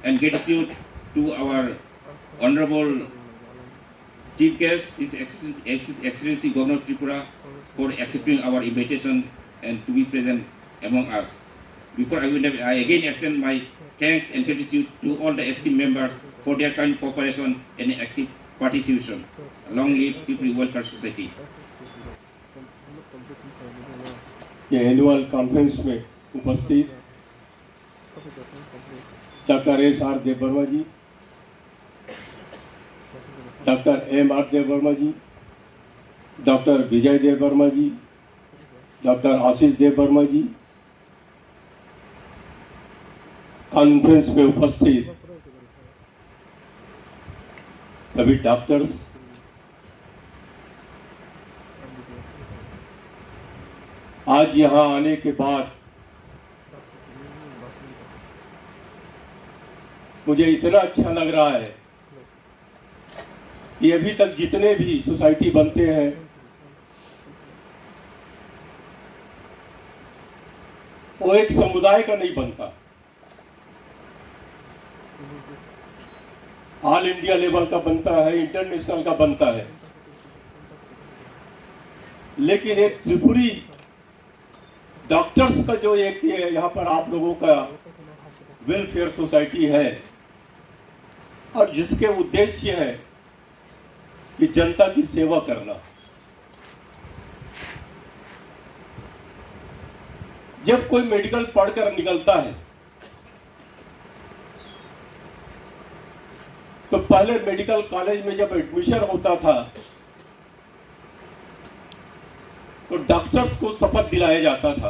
and gratitude to our Honorable Chief Guest, His Excellency Governor of Tripura, for accepting our invitation and to be present among us. Before I again extend my thanks and gratitude to all the esteemed members for their kind cooperation and active participation. Long live Tripura Welfare Society. ये annual conference में उपस्थित doctor SR. Debbarma जी, doctor MR. Debbarma जी, doctor विजय देववर्मा जी, doctor आशीष देववर्मा जी, conference में उपस्थित सभी doctors, आज यहाँ आने के बाद मुझे इतना अच्छा लग रहा है कि अभी तक जितने भी सोसाइटी बनते हैं वो एक समुदाय का नहीं बनता, ऑल इंडिया लेवल का बनता है, इंटरनेशनल का बनता है। लेकिन एक त्रिपुरी डॉक्टर्स का जो एक यहाँ पर आप लोगों का वेलफेयर सोसाइटी है और जिसके उद्देश्य है कि जनता की सेवा करना। जब कोई मेडिकल पढ़कर निकलता है तो पहले मेडिकल कॉलेज में जब एडमिशन होता था तो डॉक्टर्स को शपथ दिलाया जाता था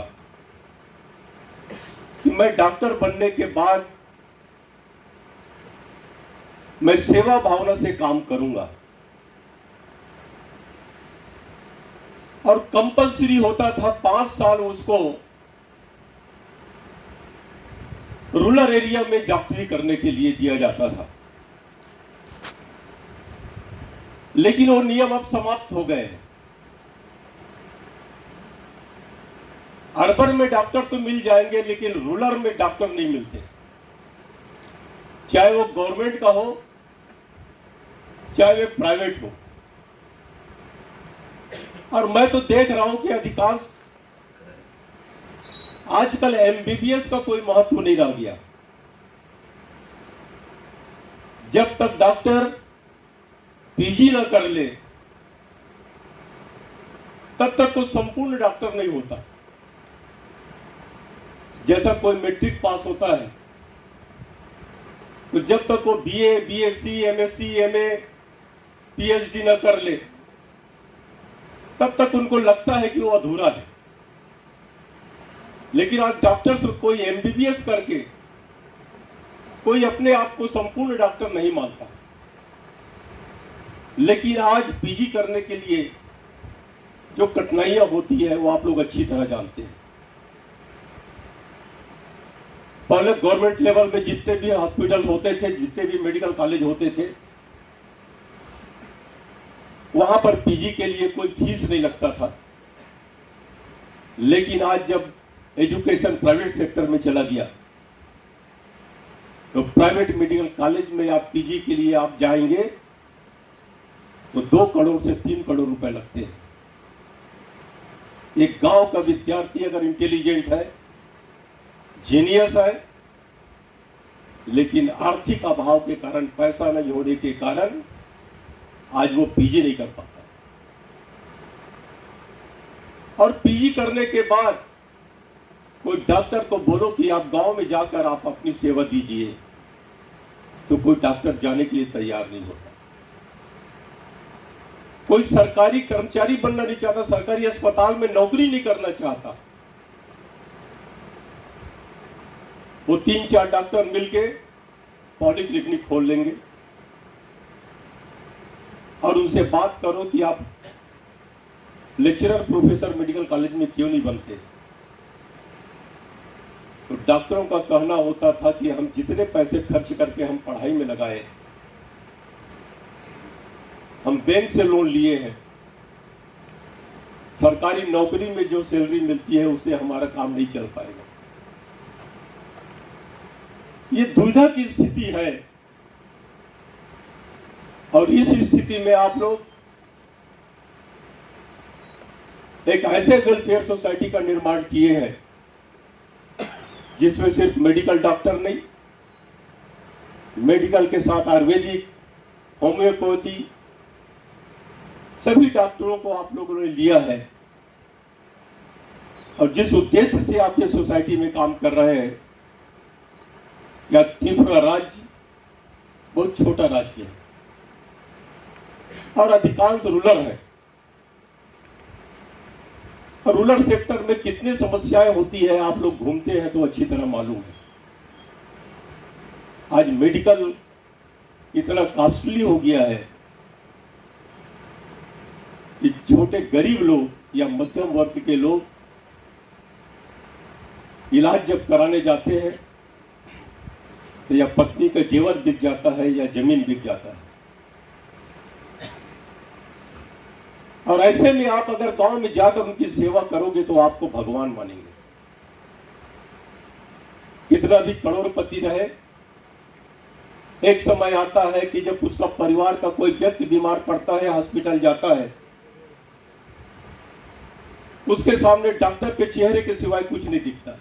कि मैं डॉक्टर बनने के बाद मैं सेवा भावना से काम करूंगा, और कंपल्सरी होता था 5 साल उसको रूरल एरिया में डॉक्टरी करने के लिए दिया जाता था। लेकिन वो नियम अब समाप्त हो गए हैं। अर्बन में डॉक्टर तो मिल जाएंगे लेकिन रूरल में डॉक्टर नहीं मिलते, चाहे वो गवर्नमेंट का हो चाहे वो प्राइवेट हो। और मैं तो देख रहा हूं कि अधिकांश आजकल एमबीबीएस का कोई महत्व नहीं रह गया। जब तक डॉक्टर पीजी न कर ले तब तक तो संपूर्ण डॉक्टर नहीं होता। जैसा कोई मैट्रिक पास होता है तो जब तक वो BA, BSc, MSc, MA, PhD न कर ले तब तक उनको लगता है कि वो अधूरा है। लेकिन आज डॉक्टर्स कोई एमबीबीएस करके कोई अपने आप को संपूर्ण डॉक्टर नहीं मानता। लेकिन आज पीजी करने के लिए जो कठिनाइयां होती है वो आप लोग अच्छी तरह जानते हैं। पहले गवर्नमेंट लेवल में जितने भी हॉस्पिटल होते थे, जितने भी मेडिकल कॉलेज होते थे, वहां पर पीजी के लिए कोई फीस नहीं लगता था। लेकिन आज जब एजुकेशन प्राइवेट सेक्टर में चला गया तो प्राइवेट मेडिकल कॉलेज में आप पीजी के लिए आप जाएंगे तो 2 करोड़ से 3 करोड़ रुपए लगते हैं। एक गांव का विद्यार्थी अगर इंटेलिजेंट है, जीनियस है, लेकिन आर्थिक अभाव के कारण, पैसा नहीं होने के कारण आज वो पीजी नहीं कर पाता। और पीजी करने के बाद कोई डॉक्टर को बोलो कि आप गांव में जाकर आप अपनी सेवा दीजिए तो कोई डॉक्टर जाने के लिए तैयार नहीं होता। कोई सरकारी कर्मचारी बनना नहीं चाहता, सरकारी अस्पताल में नौकरी नहीं करना चाहता। वो 3-4 डॉक्टर मिलके पॉलिक्लिनिक खोल लेंगे और उनसे बात करो कि आप लेक्चरर प्रोफेसर मेडिकल कॉलेज में क्यों नहीं बनते। तो डॉक्टरों का कहना होता था कि हम जितने पैसे खर्च करके हम पढ़ाई में लगाए, हम बैंक से लोन लिए हैं, सरकारी नौकरी में जो सैलरी मिलती है उससे हमारा काम नहीं चल पाएगा। ये दुविधा की स्थिति है और इस स्थिति में आप लोग एक ऐसे वेलफेयर सोसाइटी का निर्माण किए हैं जिसमें सिर्फ मेडिकल डॉक्टर नहीं, मेडिकल के साथ आयुर्वेदिक, होम्योपैथी, सभी डॉक्टरों को आप लोगों ने लिया है। और जिस उद्देश्य से आप ये सोसाइटी में काम कर रहे हैं, या त्रिपुरा राज्य बहुत छोटा राज्य है और अधिकांश रूरल है, और रूरल सेक्टर में कितनी समस्याएं होती है आप लोग घूमते हैं तो अच्छी तरह मालूम है। आज मेडिकल इतना कॉस्टली हो गया है कि छोटे गरीब लोग या मध्यम वर्ग के लोग इलाज जब कराने जाते हैं तो या पत्नी का जेवर बिक जाता है या जमीन बिक जाता है। और ऐसे में आप अगर गांव में जाकर उनकी सेवा करोगे तो आपको भगवान मानेंगे। कितना भी करोड़पति रहे, एक समय आता है कि जब उसका परिवार का कोई व्यक्ति बीमार पड़ता है, हॉस्पिटल जाता है, उसके सामने डॉक्टर के चेहरे के सिवाय कुछ नहीं दिखता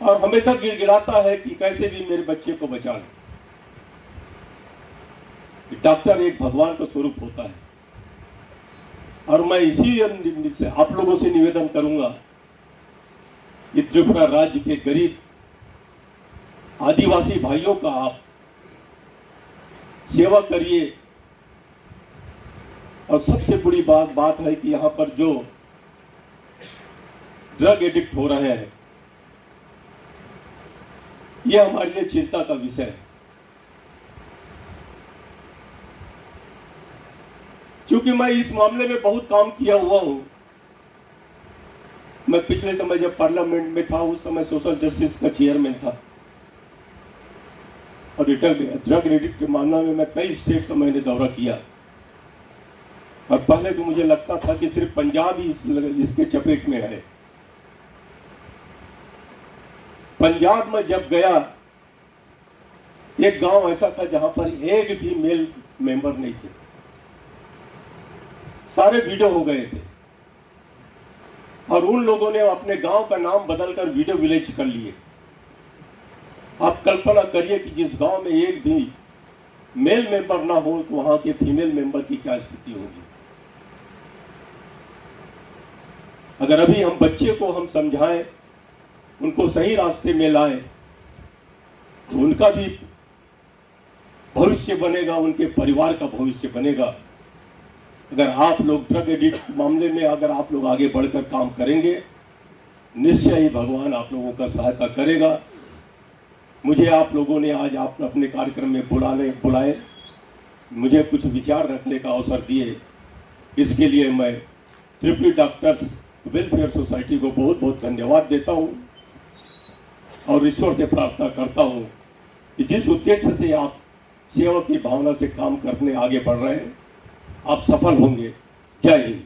और हमेशा गिड़गिड़ाता है कि कैसे भी मेरे बच्चे को बचा लें। डॉक्टर एक भगवान का स्वरूप होता है और मैं इसी से आप लोगों से निवेदन करूंगा कि त्रिपुरा राज्य के गरीब आदिवासी भाइयों का आप सेवा करिए। और सबसे बड़ी बात है कि यहां पर जो ड्रग एडिक्ट हो रहे हैं, यह हमारे लिए चिंता का विषय है। क्योंकि मैं इस मामले में बहुत काम किया हुआ हूं। मैं पिछले समय जब पार्लियामेंट में था उस समय सोशल जस्टिस का चेयरमैन था और ड्रग एडिक्ट के मामले में मैं कई स्टेट का मैंने दौरा किया। और पहले तो मुझे लगता था कि सिर्फ पंजाब ही इसके चपेट में है। पंजाब में जब गया, एक गांव ऐसा था जहां पर एक भी मेल मेंबर नहीं थे, सारे वीडियो हो गए थे और उन लोगों ने अपने गांव का नाम बदलकर वीडियो विलेज कर लिए। आप कल्पना करिए कि जिस गांव में एक भी मेल मेंबर ना हो तो वहां के फीमेल मेंबर की क्या स्थिति होगी। अगर अभी हम बच्चे को हम समझाएं, उनको सही रास्ते में लाएं, तो उनका भी भविष्य बनेगा, उनके परिवार का भविष्य बनेगा। अगर आप लोग ड्रग एडिक्ट मामले में अगर आप लोग आगे बढ़कर काम करेंगे, निश्चय ही भगवान आप लोगों का सहायता करेगा। मुझे आप लोगों ने आज आप अपने कार्यक्रम में बुलाए, मुझे कुछ विचार रखने का अवसर दिए, इसके लिए मैं त्रिपुरी डॉक्टर्स वेलफेयर सोसाइटी को बहुत बहुत धन्यवाद देता हूं और ईश्वर से प्रार्थना करता हूं कि जिस उद्देश्य से आप सेवा की भावना से काम करने आगे बढ़ रहे हैं, आप सफल होंगे। जय हिंद।